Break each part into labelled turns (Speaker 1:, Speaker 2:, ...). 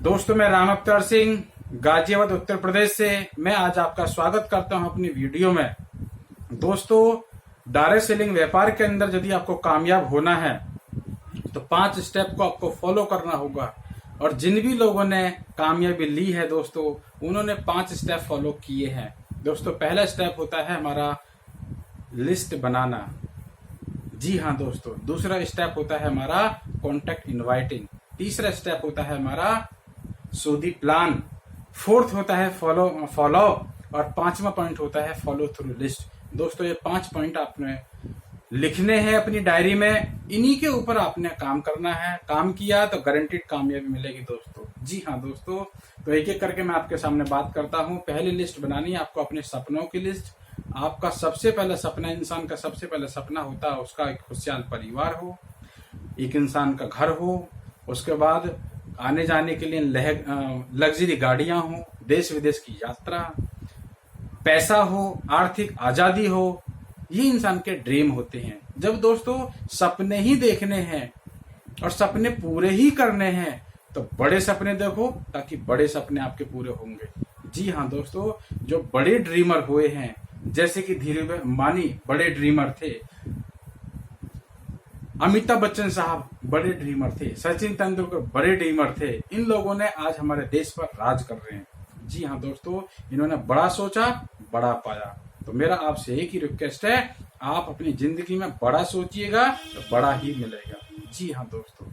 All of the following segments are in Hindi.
Speaker 1: दोस्तों, मैं राम अवतार सिंह गाजियाबाद उत्तर प्रदेश से मैं आज आपका स्वागत करता हूं अपनी वीडियो में। दोस्तों, डायरेक्ट सेलिंग व्यापार के अंदर यदि आपको कामयाब होना है तो 5 स्टेप को आपको फॉलो करना होगा। और जिन भी लोगों ने कामयाबी ली है दोस्तों, उन्होंने 5 स्टेप फॉलो किए हैं। दोस्तों, पहला स्टेप होता है हमारा लिस्ट बनाना। जी हाँ दोस्तों। दूसरा स्टेप होता है हमारा कॉन्टैक्ट इनवाइटिंग। तीसरा स्टेप होता है हमारा सोदी प्लान। फोर्थ होता है फॉलो और 5वां पॉइंट होता है फॉलो थ्रू लिस्ट। दोस्तों, ये 5 पॉइंट आपने लिखने हैं अपनी डायरी में। इन्हीं के ऊपर आपने काम करना है। काम किया तो गारंटीड कामयाबी मिलेगी दोस्तों। जी हाँ दोस्तों, तो एक एक करके मैं आपके सामने बात करता हूँ। पहली लिस्ट बनानी है आपको अपने सपनों की लिस्ट। आपका सबसे पहला सपना, इंसान का सबसे पहला सपना होता है उसका एक खुशहाल परिवार हो, एक इंसान का घर हो, उसके बाद आने जाने के लिए लग्जरी गाड़ियां हो, देश विदेश की यात्रा, पैसा हो, आर्थिक आजादी हो। ये इंसान के ड्रीम होते हैं। जब दोस्तों सपने ही देखने हैं और सपने पूरे ही करने हैं तो बड़े सपने देखो, ताकि बड़े सपने आपके पूरे होंगे। जी हाँ दोस्तों, जो बड़े ड्रीमर हुए हैं, जैसे कि धीरूभाई अंबानी बड़े ड्रीमर थे, अमिताभ बच्चन साहब बड़े ड्रीमर थे, सचिन तेंदुलकर बड़े ड्रीमर थे। इन लोगों ने आज हमारे देश पर राज कर रहे हैं। जी हाँ दोस्तों, इन्होंने बड़ा सोचा, बड़ा पाया। तो मेरा आपसे एक ही रिक्वेस्ट है, आप अपनी जिंदगी में बड़ा सोचिएगा तो बड़ा ही मिलेगा। जी हाँ दोस्तों,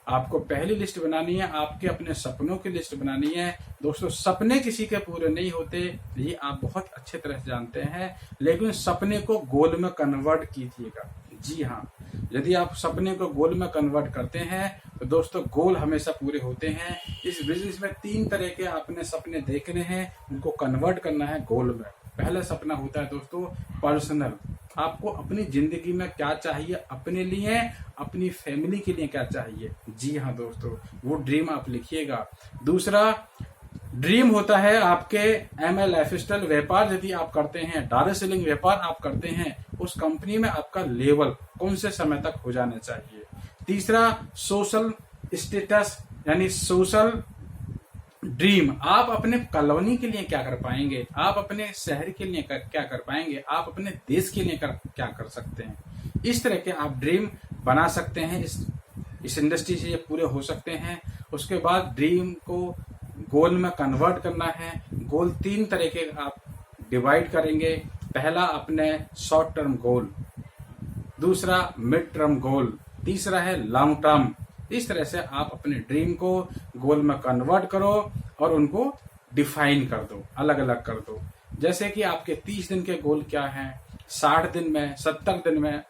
Speaker 1: आपको पहली लिस्ट बनानी है, आपके अपने सपनों की लिस्ट बनानी है। दोस्तों, सपने किसी के पूरे नहीं होते, ये आप बहुत अच्छे तरह से जानते हैं, लेकिन सपने को गोल में कन्वर्ट कीजिएगा। जी हाँ, यदि आप सपने को गोल में कन्वर्ट करते हैं तो दोस्तों गोल हमेशा पूरे होते हैं। इस बिजनेस में 3 तरह के आपने सपने देखने हैं, उनको कन्वर्ट करना है गोल में। पहला सपना होता है दोस्तों पर्सनल। आपको अपनी जिंदगी में क्या चाहिए, अपने लिए, अपनी फैमिली के लिए क्या चाहिए। जी हाँ दोस्तों, वो ड्रीम आप लिखिएगा। दूसरा ड्रीम होता है आपके ML लाइफस्टाइल व्यापार यदि आप करते हैं, डायरेक्ट सेलिंग व्यापार आप करते हैं, उस कंपनी में आपका लेवल कौन से समय तक हो जाना चाहिए। तीसरा सोशल स्टेटस यानी सोशल ड्रीम, आप अपने कॉलोनी के लिए क्या कर पाएंगे, आप अपने शहर के लिए क्या कर पाएंगे, आप अपने देश के लिए क्या कर सकते हैं। इस तरह के आप ड्रीम बना सकते हैं। इस इंडस्ट्री से ये पूरे हो सकते हैं। उसके बाद ड्रीम को गोल में कन्वर्ट करना है। गोल 3 तरह के आप डिवाइड करेंगे। पहला अपने शॉर्ट टर्म गोल, दूसरा मिड टर्म गोल, तीसरा है लॉन्ग टर्म। इस तरह से आप अपने ड्रीम को गोल में कन्वर्ट करो और उनको डिफाइन कर दो, अलग अलग कर दो। जैसे कि आपके 30 दिन के गोल क्या हैं, 60 दिन में, 70 दिन में,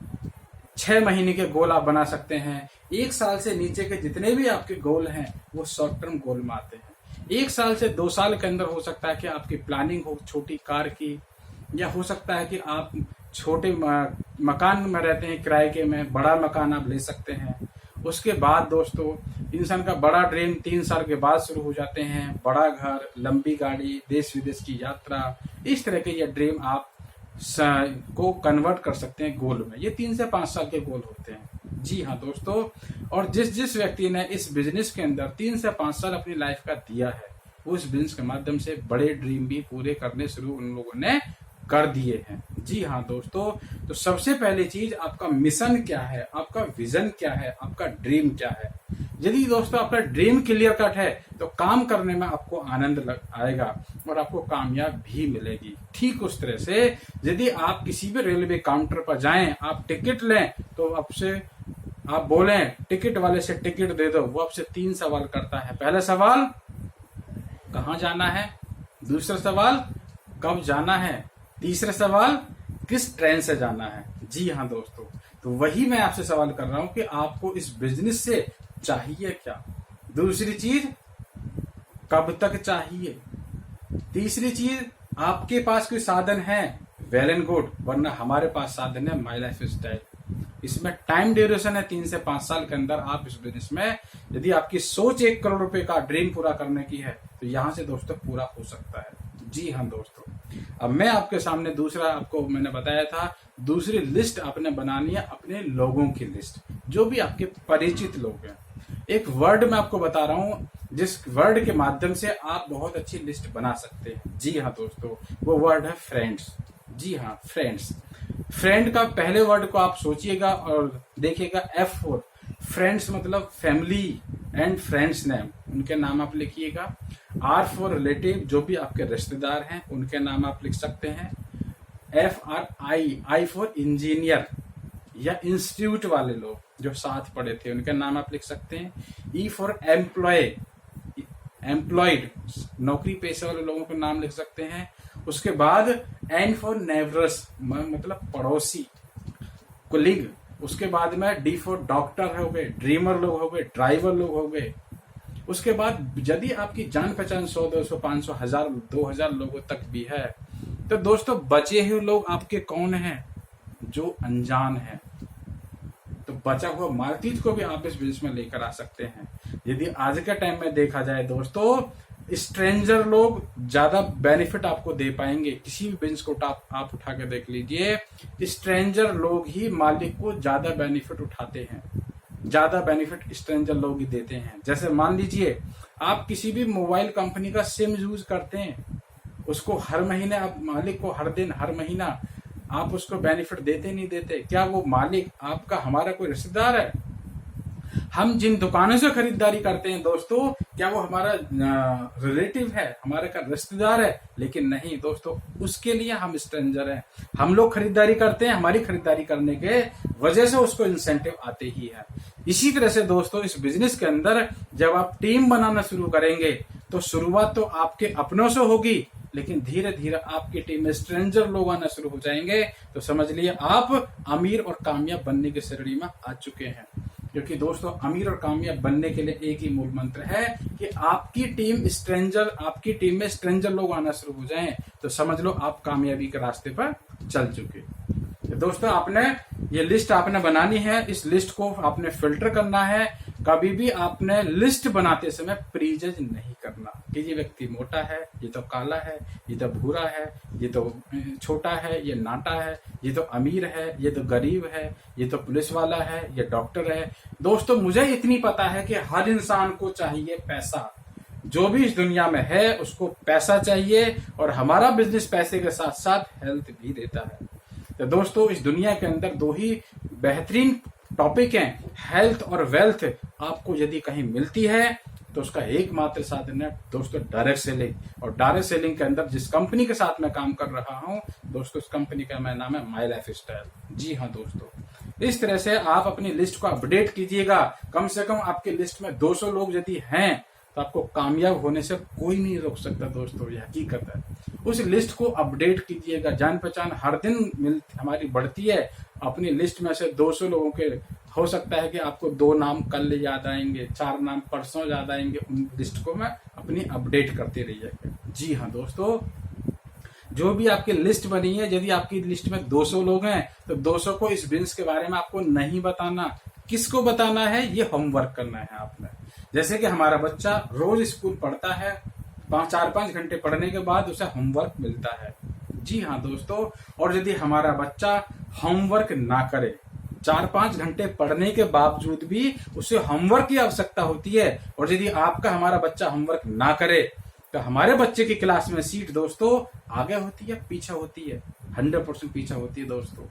Speaker 1: 6 महीने के गोल आप बना सकते हैं। 1 साल से नीचे के जितने भी आपके गोल हैं वो शॉर्ट टर्म गोल में आते हैं। 1 साल से 2 साल के अंदर हो सकता है कि आपकी प्लानिंग हो छोटी कार की, या हो सकता है कि आप छोटे मकान में रहते हैं किराए के में, बड़ा मकान आप ले सकते हैं। उसके बाद दोस्तों इंसान का बड़ा ड्रीम 3 साल के बाद शुरू हो जाते हैं। बड़ा घर, लंबी गाड़ी, देश विदेश की यात्रा, इस तरह के ये ड्रीम आप को कन्वर्ट कर सकते हैं गोल में। ये 3 से 5 साल के गोल होते हैं। जी हाँ दोस्तों, और जिस व्यक्ति ने इस बिजनेस के अंदर 3 से 5 साल अपनी लाइफ का दिया है, वो इस बिजनेस के माध्यम से बड़े ड्रीम भी पूरे करने शुरू उन लोगों ने कर दिए हैं। जी हाँ दोस्तों, तो सबसे पहली चीज आपका मिशन क्या है, आपका विजन क्या है, आपका ड्रीम क्या है। यदि दोस्तों आपका ड्रीम क्लियर कट है तो काम करने में आपको आनंद आएगा और आपको कामयाब भी मिलेगी। ठीक उस तरह से यदि आप किसी भी रेलवे काउंटर पर जाएं, आप टिकट लें तो आपसे आप बोलें टिकट वाले से टिकट दे दो, वो आपसे 3 सवाल करता है। पहला सवाल कहाँ जाना है, दूसरा सवाल कब जाना है, तीसरा सवाल किस ट्रेन से जाना है। जी हाँ दोस्तों, तो वही मैं आपसे सवाल कर रहा हूं कि आपको इस बिजनेस से चाहिए क्या। दूसरी चीज कब तक चाहिए। तीसरी चीज आपके पास कोई साधन है, वेल एंड गुड, वरना हमारे पास साधन है माई लाइफ स्टाइल। इसमें टाइम ड्यूरेशन है 3 से 5 साल के अंदर आप इस बिजनेस में, यदि आपकी सोच 1 करोड़ रुपए का ड्रीम पूरा करने की है तो यहां से दोस्तों पूरा हो सकता है। जी हाँ दोस्तों, अब मैं आपके सामने दूसरा, आपको मैंने बताया था दूसरी लिस्ट आपने बनानी है अपने लोगों की लिस्ट, जो भी आपके परिचित लोग हैं। एक वर्ड मैं आपको बता रहा हूं जिस वर्ड के माध्यम से आप बहुत अच्छी लिस्ट बना सकते हैं। जी हाँ दोस्तों, वो वर्ड है फ्रेंड्स। जी हाँ, फ्रेंड्स। फ्रेंड का पहले वर्ड को आप सोचिएगा और देखिएगा F4। फ्रेंड्स मतलब फैमिली एंड फ्रेंड्स नेम, उनके नाम आप लिखिएगा। R फॉर रिलेटिव, जो भी आपके रिश्तेदार हैं उनके नाम आप लिख सकते हैं। I फॉर इंजीनियर या इंस्टीट्यूट वाले लोग जो साथ पढ़े थे उनके नाम आप लिख सकते हैं। E फॉर एम्प्लॉयड, नौकरी पेशे वाले लोगों के नाम लिख सकते हैं। उसके बाद N फॉर नेबरस, मतलब पड़ोसी, कुलीग। उसके बाद में D फॉर डॉक्टर हो गए, ड्रीमर लोग हो गए, ड्राइवर लोग हो गए। उसके बाद यदि आपकी जान पहचान 100, 200, 500, 1000, 2000 लोगों तक भी है तो दोस्तों बचे हुए लोग आपके कौन हैं? जो अनजान है। तो बचा हुआ मार्केट को भी आप इस बिजनेस में लेकर आ सकते हैं। यदि आज के टाइम में देखा जाए दोस्तों, स्ट्रेंजर लोग ज्यादा बेनिफिट आपको दे पाएंगे। किसी भी बिजनेस को आप उठा के देख लीजिए, स्ट्रेंजर लोग ही मालिक को ज्यादा बेनिफिट उठाते हैं, ज्यादा बेनिफिट स्ट्रेंजर लोग ही देते हैं। जैसे मान लीजिए आप किसी भी मोबाइल कंपनी का सिम यूज करते हैं, उसको हर महीने आप मालिक को हर दिन हर महीना आप उसको बेनिफिट देते नहीं देते? क्या वो मालिक आपका हमारा कोई रिश्तेदार है? हम जिन दुकानों से खरीदारी करते हैं दोस्तों, क्या वो हमारा रिलेटिव है, हमारे का रिश्तेदार है? लेकिन नहीं दोस्तों, उसके लिए हम स्ट्रेंजर हैं। हम लोग खरीदारी करते हैं, हमारी खरीदारी करने के वजह से उसको इंसेंटिव आते ही है। इसी तरह से दोस्तों इस बिजनेस के अंदर जब आप टीम बनाना शुरू करेंगे तो शुरुआत तो आपके अपनों से होगी, लेकिन धीरे धीरे आपकी टीम में स्ट्रेंजर लोग आना शुरू हो जाएंगे तो समझ लिए आप अमीर और कामयाब बनने की श्रेणी में आ चुके हैं। क्योंकि दोस्तों अमीर और कामयाब बनने के लिए एक ही मूल मंत्र है कि आपकी टीम में स्ट्रेंजर लोग आना शुरू हो जाएं तो समझ लो आप कामयाबी के रास्ते पर चल चुके। तो दोस्तों आपने ये लिस्ट आपने बनानी है, इस लिस्ट को आपने फिल्टर करना है। कभी भी आपने लिस्ट बनाते समय प्रीजज नहीं करना कि ये व्यक्ति मोटा है, ये तो काला है, ये तो भूरा है, ये तो छोटा है, ये नाटा है, ये तो अमीर है, ये तो गरीब है, ये तो पुलिस वाला है, ये डॉक्टर है। दोस्तों मुझे इतनी पता है कि हर इंसान को चाहिए पैसा। जो भी इस दुनिया में है उसको पैसा चाहिए, और हमारा बिजनेस पैसे के साथ साथ हेल्थ भी देता है। तो दोस्तों इस दुनिया के अंदर दो ही बेहतरीन टॉपिक हैं, हेल्थ और वेल्थ। आपको यदि कहीं मिलती है तो उसका एकमात्र साधन है दोस्तों डायरेक्ट सेलिंग। और डायरेक्ट सेलिंग के अंदर जिस कंपनी के साथ मैं काम कर रहा हूं दोस्तों, उस कंपनी का मेरा नाम है माई लाइफ स्टाइल। जी हाँ दोस्तों, इस तरह से आप अपनी लिस्ट को अपडेट कीजिएगा। कम से कम आपकी लिस्ट में 200 लोग यदि हैं तो आपको कामयाब होने से कोई नहीं रोक सकता दोस्तों, ये हकीकत है। उस लिस्ट को अपडेट कीजिएगा। जान पहचान हर दिन हमारी बढ़ती है। अपनी लिस्ट में से 200 लोगों के हो सकता है कि आपको 2 नाम कल याद आएंगे, 4 नाम परसों याद आएंगे। उन लिस्ट को मैं अपनी अपडेट करते रहिएगा। जी हाँ दोस्तों, जो भी आपकी लिस्ट बनी है, यदि आपकी लिस्ट में 200 लोग हैं तो 200 को इस बिजनेस के बारे में आपको नहीं बताना। किसको बताना है? ये होमवर्क करना है आपने। जैसे कि हमारा बच्चा रोज स्कूल पढ़ता है, 4-5 घंटे पढ़ने के बाद उसे होमवर्क मिलता है। जी हाँ दोस्तों, और यदि हमारा बच्चा होमवर्क ना करे, 4-5 घंटे पढ़ने के बावजूद भी उसे होमवर्क की आवश्यकता होती है, और यदि आपका हमारा बच्चा होमवर्क ना करे तो हमारे बच्चे की क्लास में सीट दोस्तों आगे होती है पीछे होती है? 100% पीछे होती है दोस्तों।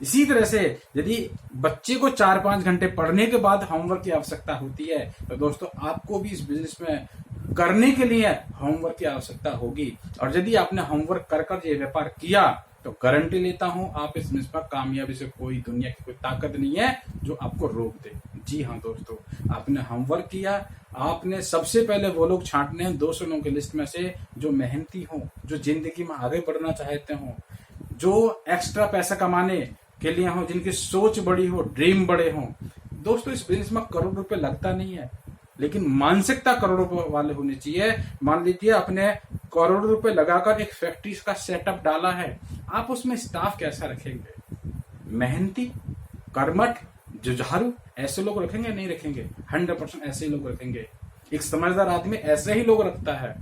Speaker 1: इसी तरह से यदि बच्चे को 4-5 घंटे पढ़ने के बाद होमवर्क की आवश्यकता होती है तो दोस्तों आपको भी इस बिजनेस में करने के लिए होमवर्क की आवश्यकता होगी। और यदि आपने होमवर्क कर ये व्यापार किया तो गारंटी लेता हूं आप इस बिजनेस में कामयाबी से कोई दुनिया की कोई ताकत नहीं है जो आपको रोक दे। जी हाँ दोस्तों, आपने होमवर्क किया, आपने सबसे पहले वो लोग छांटने हैं 200 लोगों की लिस्ट में से जो मेहनती हों, जो जिंदगी में आगे बढ़ना चाहते हों, जो एक्स्ट्रा पैसा कमाने के लिए हों, जिनकी सोच बड़ी हो, ड्रीम बड़े हों। दोस्तों इस बिजनेस में करोड़ रुपए लगता नहीं है, लेकिन मानसिकता करोड़ों रुपए वाले होनी चाहिए। मान लीजिए आपने करोड़ रुपए लगाकर एक फैक्ट्री का सेटअप डाला है, आप उसमें स्टाफ कैसा रखेंगे? मेहनती, कर्मठ, जुझारू ऐसे लोग रखेंगे? नहीं रखेंगे। 100% ऐसे ही लोग रखेंगे। एक समझदार आदमी ऐसे ही लोग रखता है।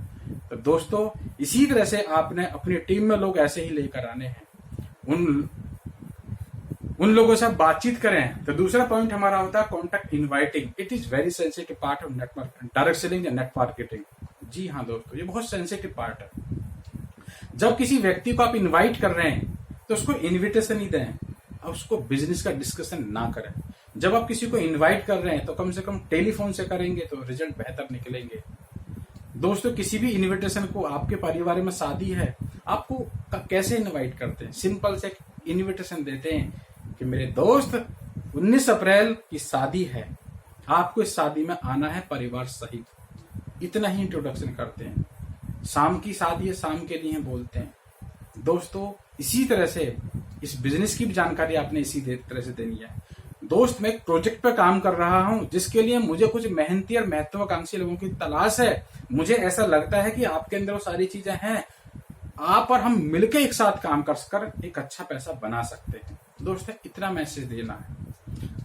Speaker 1: तो दोस्तों इसी तरह से आपने अपनी टीम में लोग ऐसे ही लेकर आने हैं। उन लोगों से आप बातचीत करें। तो दूसरा पॉइंट हमारा होता है contact inviting. It is very sensitive part of network, direct selling या नेट मार्केटिंग। जी हाँ दोस्तों, ये बहुत सेंसिटिव पार्ट है। जब किसी व्यक्ति को आप इनवाइट कर रहे हैं तो उसको इनविटेशन ही दें, अब उसको बिजनेस का डिस्कशन ना करें। जब आप किसी को इनवाइट कर रहे हैं तो कम से कम टेलीफोन से करेंगे तो रिजल्ट बेहतर निकलेंगे। दोस्तों, किसी भी इनविटेशन को, आपके परिवार में शादी है, आपको कैसे इनवाइट करते हैं? सिंपल से इनविटेशन देते हैं कि मेरे दोस्त 19 अप्रैल की शादी है, आपको इस शादी में आना है परिवार सहित। इतना ही इंट्रोडक्शन करते हैं। शाम की शादी है, शाम के लिए बोलते हैं। दोस्तों, इसी तरह से इस बिजनेस की भी जानकारी आपने इसी तरह से देनी है। दोस्त, मैं एक प्रोजेक्ट पर काम कर रहा हूं जिसके लिए मुझे कुछ मेहनती और महत्वाकांक्षी लोगों की तलाश है। मुझे ऐसा लगता है कि आपके अंदर वो सारी चीजें हैं, आप और हम मिलकर एक साथ काम कर एक अच्छा पैसा बना सकते हैं। दोस्तों, इतना मैसेज देना है।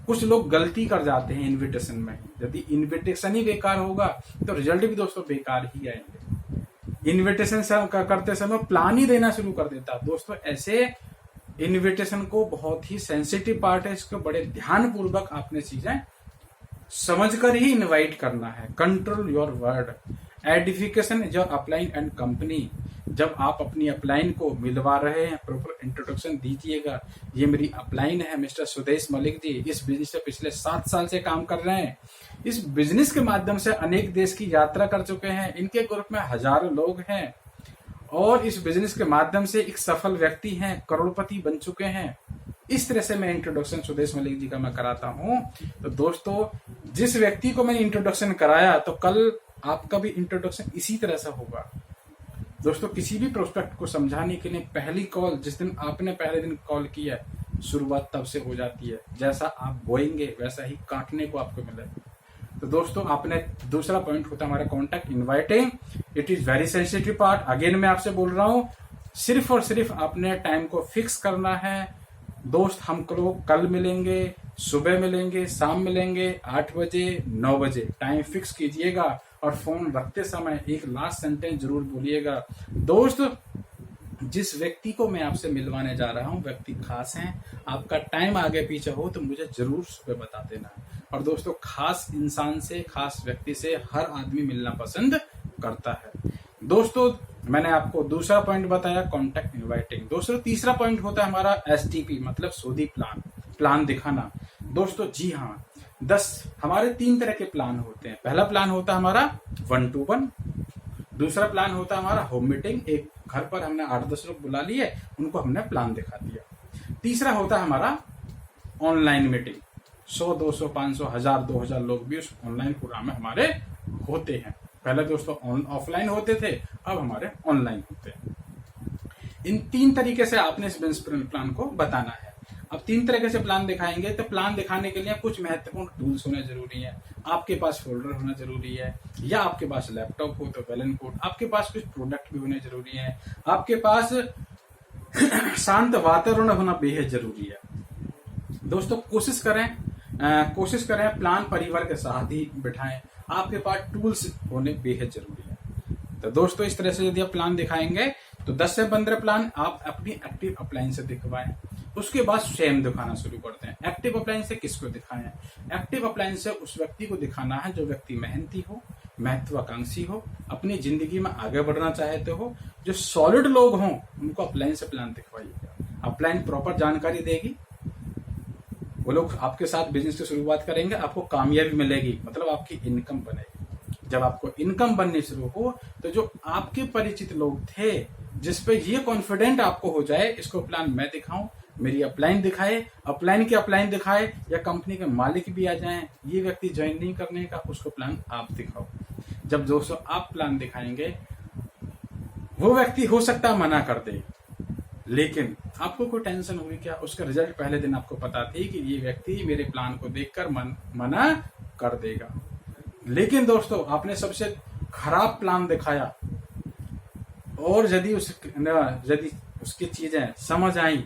Speaker 1: कुछ लोग गलती कर जाते हैं इनविटेशन में। यदि इनविटेशन ही बेकार होगा तो रिजल्ट भी दोस्तों बेकार ही आएंगे। इनविटेशन करते समय प्लान ही देना शुरू कर देता। दोस्तों, ऐसे इनविटेशन को बहुत ही सेंसिटिव पार्ट है, इसको बड़े ध्यान पूर्वक आपने चीजें समझकर ही इनवाइट करना है। Control your word. Edification is your upline and company. जब आप अपनी अपलाइन को मिलवा रहे हैं, प्रॉपर इंट्रोडक्शन दीजिएगा। ये मेरी अपलाइन है, मिस्टर सुदेश मलिक जी, इस बिजनेस से पिछले 7 साल से काम कर रहे हैं। इस बिजनेस के माध्यम से अनेक देश की यात्रा कर चुके हैं। इनके ग्रुप में हजारों लोग हैं और इस बिजनेस के माध्यम से एक सफल व्यक्ति हैं, करोड़पति बन चुके हैं। इस तरह से मैं इंट्रोडक्शन सुदेश मलिक जी का मैं कराता हूं। तो दोस्तों, जिस व्यक्ति को मैंने इंट्रोडक्शन कराया तो कल आपका भी इंट्रोडक्शन इसी तरह से होगा। दोस्तों, किसी भी प्रोस्पेक्ट को समझाने के लिए पहली कॉल, जिस दिन आपने पहले दिन कॉल किया, शुरुआत तब से हो जाती है। जैसा आप बोएंगे वैसा ही काटने को आपको मिलेगा। तो दोस्तों, आपने दूसरा पॉइंट होता है हमारा contact inviting. It is very sensitive part. Again मैं आपसे बोल रहा हूं, सिर्फ और सिर्फ आपने टाइम को फिक्स करना है। दोस्त, हम लोग कल मिलेंगे, सुबह मिलेंगे, शाम मिलेंगे, 8 बजे, 9 बजे टाइम फिक्स कीजिएगा। और फोन रखते समय एक लास्ट सेंटेंस जरूर बोलिएगा, दोस्त, जिस व्यक्ति को मैं आपसे मिलवाने जा रहा हूं व्यक्ति खास हैं, आपका टाइम आगे पीछे हो तो मुझे जरूर सुबह बता देना। और दोस्तों, खास इंसान से, खास व्यक्ति से हर आदमी मिलना पसंद करता है। दोस्तों, मैंने आपको दूसरा पॉइंट बताया कॉन्टैक्ट इनवाइटिंग। दोस्तों, तीसरा पॉइंट होता है हमारा STP, मतलब सोदी प्लान दिखाना। दोस्तों, जी हाँ, 10 हमारे 3 तरह के प्लान होते हैं। पहला प्लान होता है हमारा 1-to-1। दूसरा प्लान होता है हमारा होम मीटिंग, एक घर पर हमने 8-10 लोग बुला लिए, उनको हमने प्लान दिखा दिया। तीसरा होता है हमारा ऑनलाइन मीटिंग, 100, 200, 500, 1000, 2000 लोग भी उस ऑनलाइन प्रोग्राम में हमारे होते हैं। पहले दोस्तों ऑफलाइन होते थे, अब हमारे ऑनलाइन होते हैं। इन 3 तरीके से आपने इस बिजनेस प्लान को बताना है। अब 3 तरीके से प्लान दिखाएंगे तो प्लान दिखाने के लिए कुछ महत्वपूर्ण टूल्स होने जरूरी है। आपके पास फोल्डर होना जरूरी है, या आपके पास लैपटॉप हो तो वेल एंड गुड। आपके पास कुछ प्रोडक्ट भी होने जरूरी है। आपके पास शांत वातावरण होना बेहद जरूरी है। दोस्तों, कोशिश करें प्लान परिवार के साथ ही बिठाएं। आपके पास टूल्स होने बेहद जरूरी है। तो दोस्तों, इस तरह से यदि आप प्लान दिखाएंगे तो 10 से 15 प्लान आप अपनी एक्टिव अपलाइन से दिखवाएं। उसके बाद स्वयं दिखाना शुरू करते हैं। एक्टिव अपलाइन से किसको दिखाएं? एक्टिव अपलाइन से उस व्यक्ति को दिखाना है जो व्यक्ति मेहनती हो, महत्वाकांक्षी हो, अपनी जिंदगी में आगे बढ़ना चाहते हो। जो सॉलिड लोग हों उनको अपलाइन से प्लान दिखवाइएगा। अपलाइन प्रॉपर जानकारी देगी, वो लोग आपके साथ बिजनेस की शुरुआत करेंगे, आपको कामयाबी मिलेगी, मतलब आपकी इनकम बनेगी। जब आपको इनकम बननी शुरू हो तो जो आपके परिचित लोग थे जिस पे ये कॉन्फिडेंट आपको हो जाए, इसको प्लान मैं दिखाऊं, मेरी अपलाइन दिखाए, अपलाइन की अपलाइन दिखाए, या कंपनी के मालिक भी आ जाएं, ये व्यक्ति ज्वाइन नहीं करने का, उसको प्लान आप दिखाओ। जब दोस्तों आप प्लान दिखाएंगे, वो व्यक्ति हो सकता है मना कर दे, लेकिन आपको कोई टेंशन होगी क्या? उसका रिजल्ट पहले दिन आपको पता थी कि ये व्यक्ति मेरे प्लान को देखकर मना कर देगा। लेकिन दोस्तों, आपने सबसे खराब प्लान दिखाया और यदि उसकी चीजें समझ आई,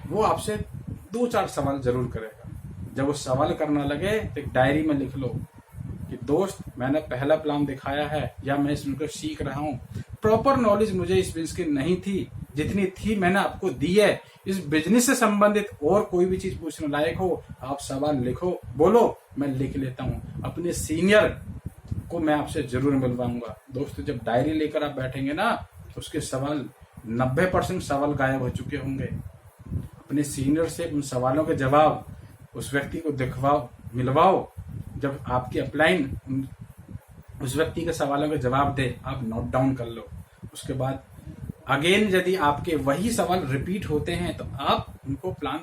Speaker 1: वो आपसे 2-4 सवाल जरूर करेगा। जब वो सवाल करना लगे तो एक डायरी में लिख लो कि दोस्त, मैंने पहला प्लान दिखाया है या मैं इसमें सीख रहा हूँ, प्रॉपर नॉलेज मुझे इस बिजनेस की नहीं थी, जितनी थी मैंने आपको दी है। इस बिजनेस से संबंधित और कोई भी चीज पूछने लायक हो, आप सवाल लिखो, बोलो, मैं लिख लेता हूँ। अपने सीनियर को मैं आपसे जरूर मिलवाऊंगा। दोस्तों, जब डायरी लेकर आप बैठेंगे ना, उसके सवाल 90% सवाल गायब हो चुके होंगे। अपने सीनियर से उन सवालों के जवाब उस व्यक्ति को दिखवाओ, मिलवाओ। जब आपकी अपलाइन उस व्यक्ति के सवालों के जवाब दे, आप नोट डाउन कर लो। उसके बाद अगेन यदि आपके वही सवाल रिपीट होते हैं तो आप उनको प्लान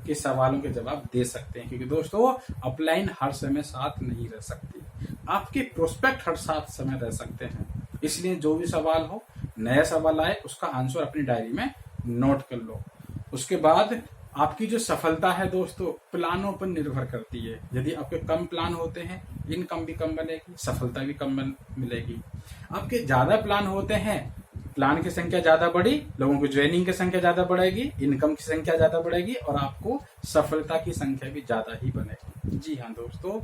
Speaker 1: के सवालों के जवाब दे सकते हैं। क्योंकि दोस्तों, अपलाइन हर समय साथ नहीं रह सकती, आपके प्रोस्पेक्ट हर साथ समय रह सकते हैं। इसलिए जो भी सवाल हो, नया सवाल आए, उसका आंसर अपनी डायरी में नोट कर लो। उसके बाद आपकी जो सफलता है दोस्तों, प्लानों पर निर्भर करती है। यदि आपके कम प्लान होते हैं, इनकम भी कम बनेगी, सफलता भी कम मिलेगी। आपके ज्यादा प्लान होते हैं, प्लान की संख्या ज्यादा बढ़ी, लोगों की ज्वाइनिंग की संख्या ज्यादा बढ़ेगी, इनकम की संख्या ज्यादा बढ़ेगी और आपको सफलता की संख्या भी ज्यादा ही बनेगी। जी हाँ दोस्तों,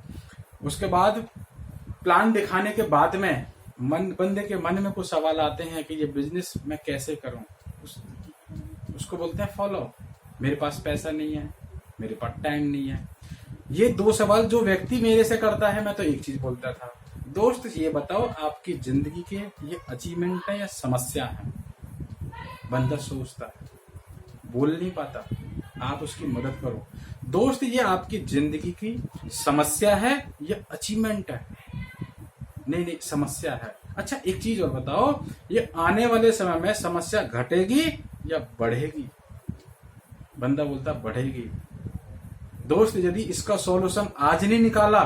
Speaker 1: उसके बाद प्लान दिखाने के बाद में बंदे के मन में कुछ सवाल आते हैं कि ये बिजनेस मैं कैसे करूं। उसको बोलते हैं फॉलो। मेरे पास पैसा नहीं है, मेरे पास टाइम नहीं है। ये दो सवाल जो व्यक्ति मेरे से करता है, मैं तो एक चीज बोलता था, दोस्त ये बताओ आपकी जिंदगी के ये अचीवमेंट है या समस्या है। बंदा सोचता है, बोल नहीं पाता, आप उसकी मदद करो। दोस्त, ये आपकी जिंदगी की समस्या है या अचीवमेंट है? नहीं, समस्या है। अच्छा, एक चीज और बताओ, ये आने वाले समय में समस्या घटेगी या बढ़ेगी? बंदा बोलता बढ़ेगी। दोस्त, यदि इसका सॉल्यूशन आज नहीं निकाला,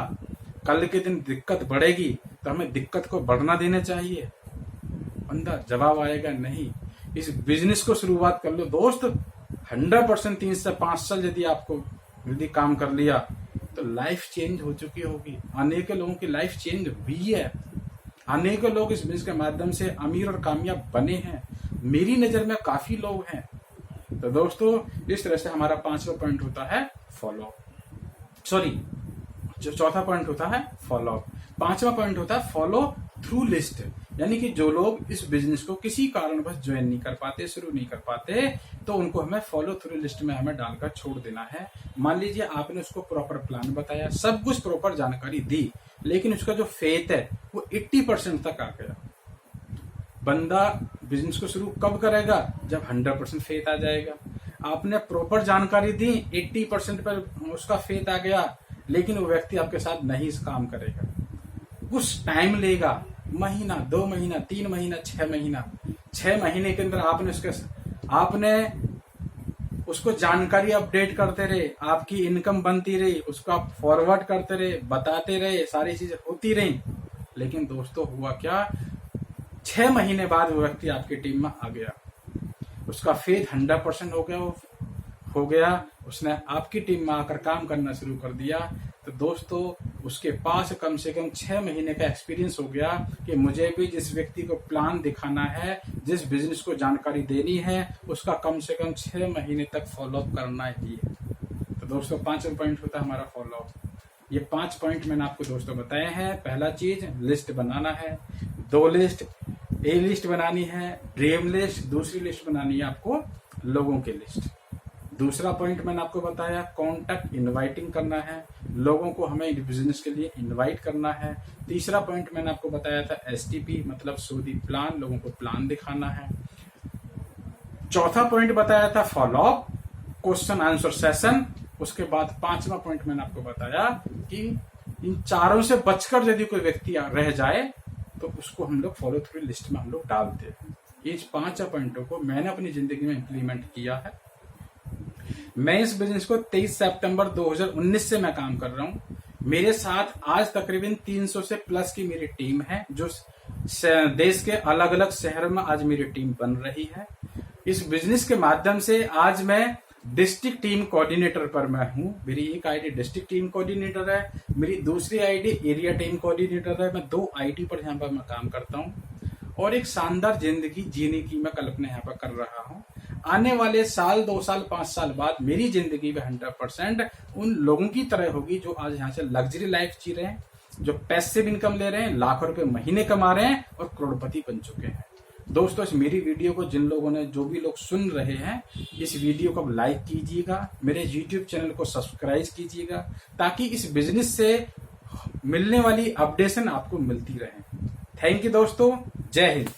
Speaker 1: कल के दिन दिक्कत बढ़ेगी, तो हमें दिक्कत को बढ़ना देना चाहिए। बंदा जवाब आएगा नहीं। इस बिजनेस को शुरुआत कर लो दोस्त। 100% 3 से 5 साल यदि काम कर लिया तो लाइफ चेंज हो चुकी होगी। अनेक लोगों की लाइफ चेंज हुई है। अनेक लोग इस बिजनेस के माध्यम से अमीर और कामयाब बने हैं। मेरी नजर में काफी लोग हैं। तो दोस्तों, इस तरह से हमारा 5वां पॉइंट होता है फॉलो। जो चौथा पॉइंट होता है फॉलो। 5वां पॉइंट होता है फॉलो थ्रू लिस्ट। यानी कि जो लोग इस बिजनेस को किसी कारणवश ज्वाइन नहीं कर पाते, शुरू नहीं कर पाते, तो उनको हमें फॉलो थ्रू लिस्ट में हमें डालकर छोड़ देना है। मान लीजिए आपने उसको प्रॉपर प्लान बताया, सब कुछ प्रॉपर जानकारी दी, लेकिन उसका जो फेथ है वो 80% तक आ गया। बंदा बिजनेस को शुरू कब करेगा? जब 100% फेथ आ जाएगा। आपने प्रॉपर जानकारी दी, 80% पर उसका फेथ आ गया, लेकिन वो व्यक्ति आपके साथ नहीं काम करेगा। कुछ टाइम लेगा, महीना, 2 महीना, 3 महीना, 6 महीना। 6 महीने के अंदर आपने उसको जानकारी अपडेट करते रहे, आपकी इनकम बनती रही, उसको आप फॉरवर्ड करते रहे, बताते रहे, सारी चीजें होती रही। लेकिन दोस्तों, हुआ क्या? 6 महीने बाद वो व्यक्ति आपकी टीम में आ गया। उसका फेथ 100% हो गया। उसने आपकी टीम में आकर काम करना शुरू कर दिया। तो दोस्तों, उसके पास कम से कम 6 महीने का एक्सपीरियंस हो गया कि मुझे भी जिस व्यक्ति को प्लान दिखाना है, जिस बिजनेस को जानकारी देनी है, उसका कम से कम 6 महीने तक फॉलोअप करना ही है। तो दोस्तों, 5वां पॉइंट होता है हमारा फॉलोअप। ये 5 पॉइंट मैंने आपको दोस्तों बताए हैं। पहला चीज, लिस्ट बनाना है। 2 लिस्ट, ए लिस्ट बनानी है, ड्रीम लिस्ट। दूसरी लिस्ट बनानी है आपको लोगों की लिस्ट। दूसरा पॉइंट मैंने आपको बताया, कॉन्टैक्ट इनवाइटिंग करना है, लोगों को हमें बिजनेस के लिए इनवाइट करना है। तीसरा पॉइंट मैंने आपको बताया था एसटीपी, मतलब सोदी प्लान, लोगों को प्लान दिखाना है। चौथा पॉइंट बताया था फॉलोअप, क्वेश्चन आंसर सेशन। उसके बाद 5वां पॉइंट मैंने आपको बताया कि इन चारों से बचकर यदि कोई व्यक्ति रह जाए तो उसको हम लोग फॉलो थ्रू लिस्ट में हम लोग डालते हैं। इस 5 पॉइंटों को मैंने अपनी जिंदगी में इंप्लीमेंट किया है। मैं इस बिजनेस को 23 सितंबर 2019 से मैं काम कर रहा हूं। मेरे साथ आज तकरीबन 300 से प्लस की मेरी टीम है, जो देश के अलग अलग शहरों में आज मेरी टीम बन रही है। इस बिजनेस के माध्यम से आज मैं डिस्ट्रिक्ट टीम कोऑर्डिनेटर पर मैं हूं। मेरी एक आईडी डिस्ट्रिक्ट टीम कोऑर्डिनेटर है, मेरी दूसरी आईडी एरिया टीम कोऑर्डिनेटर है। मैं 2 आईडी पर यहाँ पर मैं काम करता हूँ और एक शानदार जिंदगी जीने की मैं कल्पना यहाँ पर कर रहा हूँ। आने वाले साल, 2 साल, 5 साल बाद मेरी जिंदगी में 100% उन लोगों की तरह होगी जो आज यहाँ से लग्जरी लाइफ जी रहे हैं, जो पैसिव इनकम ले रहे हैं, लाखों रुपए महीने कमा रहे हैं और करोड़पति बन चुके हैं। दोस्तों इस मेरी वीडियो को जिन लोगों ने, जो भी लोग सुन रहे हैं, इस वीडियो को लाइक कीजिएगा, मेरे YouTube चैनल को सब्सक्राइब कीजिएगा, ताकि इस बिजनेस से मिलने वाली अपडेशन आपको मिलती रहे। थैंक यू दोस्तों, जय हिंद।